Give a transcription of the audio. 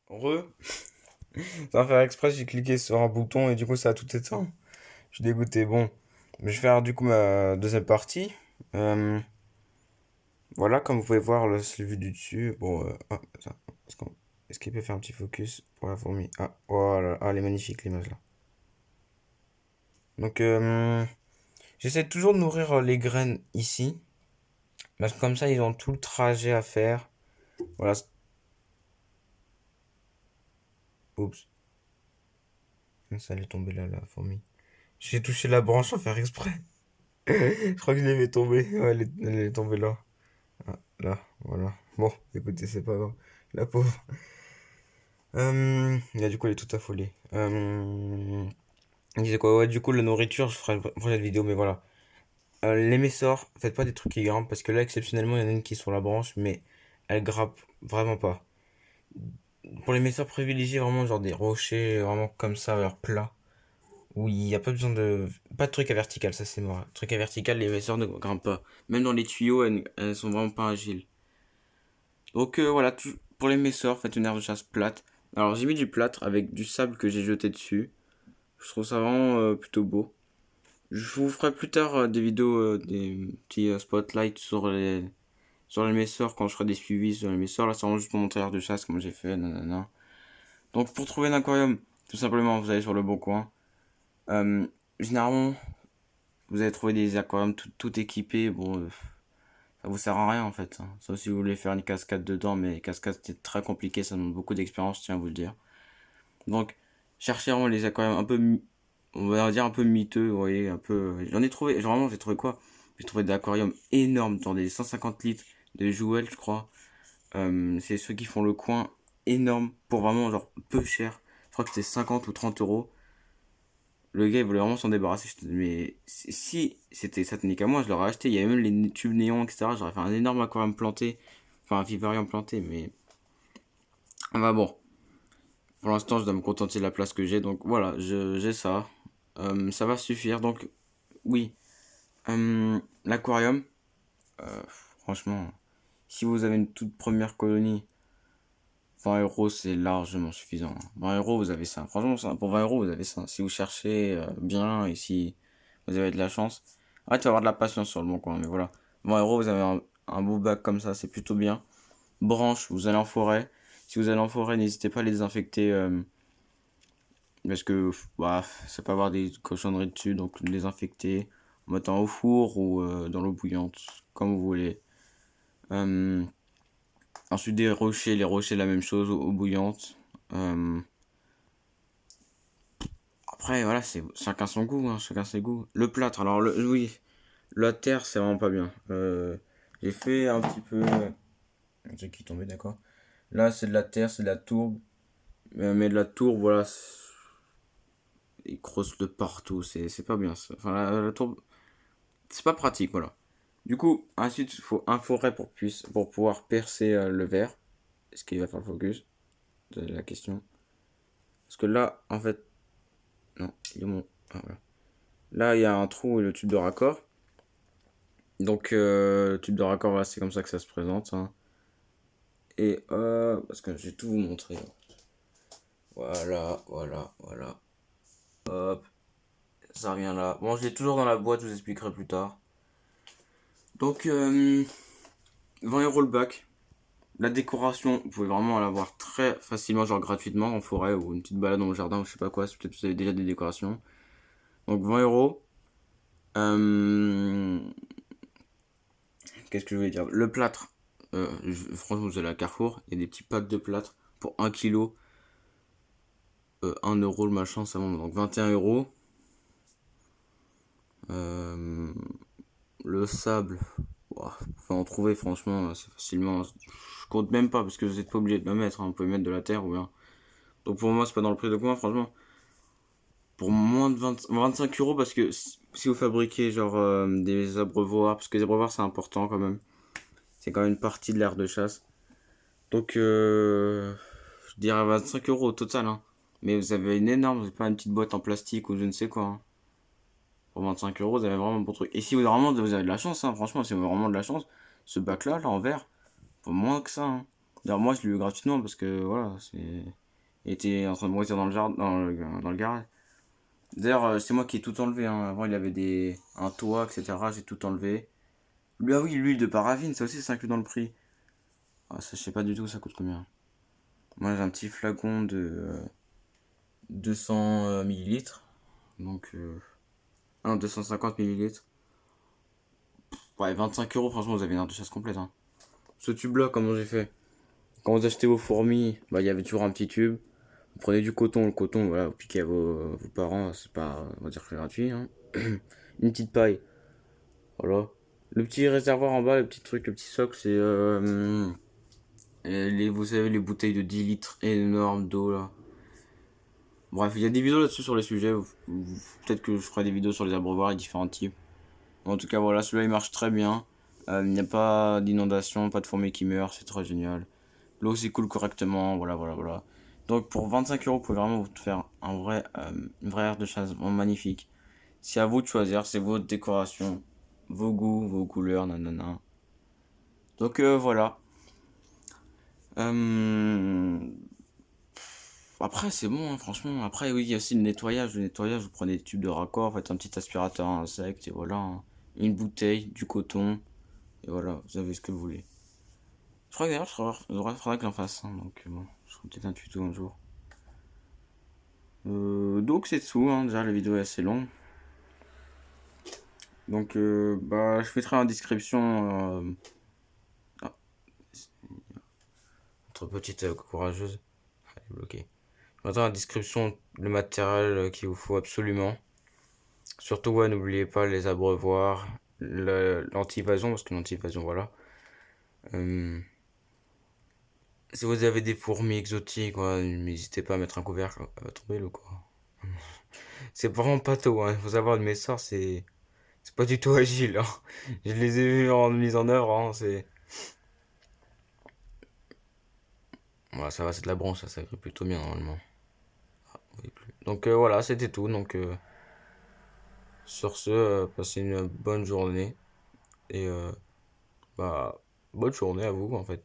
Re, sans faire exprès, j'ai cliqué sur un bouton et du coup ça a tout éteint. Je suis dégoûté. Bon, je vais faire du coup ma deuxième partie. Euh, voilà, comme vous pouvez voir, là, c'est le vue du dessus. Bon, attends, est-ce qu'il peut faire un petit focus pour la fourmi? Ah, voilà, ah, elle est magnifique l'image là. Donc, j'essaie toujours de nourrir les graines ici. Parce que comme ça, ils ont tout le trajet à faire. Voilà. Oups, ça allait tomber là, la fourmi. J'ai touché la branche sans faire exprès. Je crois que je l'ai fait tomber. Ouais, elle est tombée là. Ah, là, voilà. Bon, écoutez, c'est pas grave. La pauvre. Du coup, elle est toute affolée. Je disais quoi? Ouais, du coup, la nourriture, je ferai une prochaine vidéo, mais voilà. Les messors, faites pas des trucs qui grimpent, parce que là, exceptionnellement, il y en a une qui est sur la branche, mais elle grappe vraiment pas. Pour les messors, privilégiez vraiment genre des rochers, vraiment comme ça, vers plat. Où il n'y a pas besoin de. Pas de trucs à vertical, ça c'est mort. Trucs à vertical, les messors ne grimpent pas. Même dans les tuyaux, elles sont vraiment pas agiles. Donc voilà, pour les messors, faites une aire de chasse plate. Alors j'ai mis du plâtre avec du sable que j'ai jeté dessus. Je trouve ça vraiment plutôt beau. Je vous ferai plus tard des vidéos, des petits spotlights sur les messors quand je ferai des suivis sur les messors. Là c'est vraiment juste pour montrer l'aire de chasse comme j'ai fait, nanana. Donc pour trouver un aquarium, tout simplement vous allez sur le bon coin. Euh, Généralement, vous allez trouver des aquariums tout équipés. Bon, ça vous sert à rien en fait, hein. Sauf si vous voulez faire une cascade dedans, mais les cascades c'est très compliqué, ça demande beaucoup d'expérience, je tiens à vous le dire. Donc, cherchez vraiment les aquariums un peu, on va dire un peu miteux, vous voyez, un peu. J'en ai trouvé, vraiment, j'ai trouvé quoi? J'ai trouvé des aquariums énormes, dans des 150 litres de Jouel, je crois. C'est ceux qui font le coin énorme pour vraiment genre peu cher. Je crois que c'était 50 ou 30 euros. Le gars il voulait vraiment s'en débarrasser. Mais si c'était ça tenait qu'à moi, je l'aurais acheté. Il y avait même les tubes néons, etc. J'aurais fait un énorme aquarium planté. Enfin, un vivarium planté. Mais. Enfin bon. Pour l'instant, je dois me contenter de la place que j'ai. Donc voilà, j'ai ça. Ça va suffire. Donc, oui. L'aquarium. Franchement, si vous avez une toute première colonie, 20 euros, c'est largement suffisant. 20 euros, vous avez ça. Franchement, pour 20 euros, vous avez ça. Si vous cherchez bien et si vous avez de la chance. Ah, tu vas avoir de la patience sur le bon coin, mais voilà. 20 euros, vous avez un beau bac comme ça, c'est plutôt bien. Branches, vous allez en forêt. Si vous allez en forêt, n'hésitez pas à les désinfecter parce que bah, ça peut avoir des cochonneries dessus, donc les désinfecter en mettant au four ou dans l'eau bouillante, comme vous voulez. Euh, Ensuite, des rochers, les rochers, la même chose, eau bouillante. Euh, Après, voilà, c'est chacun son goût, hein, chacun ses goûts. Le plâtre, alors oui, la terre, c'est vraiment pas bien. J'ai fait un petit peu. C'est qui tombé, d'accord. Là, c'est de la terre, c'est de la tourbe. Mais de la tourbe, voilà, il crosse de partout, c'est pas bien ça. Enfin, la tourbe, c'est pas pratique, voilà. Du coup, ensuite, il faut un forêt pour pouvoir percer le verre. Est-ce qu'il va faire le focus? C'est la question. Parce que là, en fait, non, il est mon. Ah, voilà. Là, il y a un trou et le tube de raccord. Donc, le tube de raccord, voilà, c'est comme ça que ça se présente, hein. Et parce que je vais tout vous montrer. Voilà, voilà, voilà. Hop, ça revient là. Bon, je l'ai toujours dans la boîte, je vous expliquerai plus tard. Donc, 20 euros le bac. La décoration, vous pouvez vraiment l'avoir très facilement, genre gratuitement en forêt ou une petite balade dans le jardin ou je sais pas quoi. Peut-être que vous avez déjà des décorations. Donc, 20 euros. Euh, Qu'est-ce que je voulais dire? Le plâtre. Franchement, vous allez à Carrefour, il y a des petits packs de plâtre pour 1 kg. 1 euro le machin, ça monte donc 21 euros. Euh, le sable, ouah, faut en trouver franchement assez facilement. Je compte même pas parce que vous n'êtes pas obligé de le mettre, hein. Vous pouvez mettre de la terre ou bien. Donc pour moi, c'est pas dans le prix de quoi, franchement. Pour moins de 25 euros, parce que si vous fabriquez genre des abreuvoirs, parce que les abreuvoirs c'est important quand même, c'est quand même une partie de l'aire de chasse. Donc je dirais 25 euros au total, hein. Mais vous avez une énorme, c'est pas une petite boîte en plastique ou je ne sais quoi, hein. Pour 25 euros, vous avez vraiment un bon truc. Et si vous avez de la chance, hein, franchement, si vous avez vraiment de la chance, ce bac-là, là, en verre, faut moins que ça, hein. D'ailleurs, moi, je l'ai eu gratuitement parce que voilà, il était en train de moisir dans le jardin, dans le garage. D'ailleurs, c'est moi qui ai tout enlevé, hein. Avant, il avait un toit, etc. J'ai tout enlevé. Ah oui, l'huile de paraffine, ça aussi, c'est inclus dans le prix. Ah, ça, je sais pas du tout, ça coûte combien. Moi, j'ai un petit flacon de 200 millilitres. Donc, ah non, 250 millilitres. Ouais, 25 euros, franchement, vous avez une heure de chasse complète, hein. Ce tube-là, comment j'ai fait? Quand vous achetez vos fourmis, bah, il y avait toujours un petit tube. Vous prenez du coton, le coton, voilà, vous piquez à vos parents, c'est pas, on va dire que c'est gratuit, hein. Une petite paille, voilà. Le petit réservoir en bas, le petit truc, le petit soc, c'est vous savez, les bouteilles de 10 litres énormes d'eau là. Bref, il y a des vidéos là-dessus sur les sujets. Peut-être que je ferai des vidéos sur les abreuvoirs et différents types. En tout cas, voilà, celui-là il marche très bien. Il n'y a pas d'inondation, pas de fourmis qui meurent, c'est très génial. L'eau s'écoule correctement, voilà, voilà, voilà. Donc pour 25 euros, vous pouvez vraiment vous faire une vraie aire de chasse magnifique. C'est à vous de choisir, c'est votre décoration, vos goûts, vos couleurs, nanana. Donc voilà. Euh, Après, c'est bon, hein, franchement. Après, oui, il y a aussi le nettoyage. Le nettoyage, vous prenez des tubes de raccord, faites un petit aspirateur à insectes, et voilà, hein. Une bouteille, du coton, et voilà, vous avez ce que vous voulez. Je crois que d'ailleurs, faudra que j'en fasse, hein, donc bon, je ferai peut-être un tuto un jour. Donc c'est tout, hein, déjà la vidéo est assez longue. Donc bah, je mettrai en description ah, notre petite courageuse. Elle est bloquée. Je mettrai en description le matériel qu'il vous faut absolument. Surtout, ouais, n'oubliez pas les abreuvoirs, l'anti-évasion, parce que l'anti-évasion, voilà. Euh, Si vous avez des fourmis exotiques, ouais, n'hésitez pas à mettre un couvercle. Elle va tomber, le quoi. C'est vraiment pas tôt, hein. Faut savoir, de mes sorts, c'est pas du tout agile, hein. Je les ai vus en mise en œuvre, hein. Voilà, ça va, c'est de la bronze, ça grille plutôt bien, normalement. Oui, plus. Donc voilà, c'était tout. Donc sur ce, passez une bonne journée. Et bah, bonne journée à vous, en fait.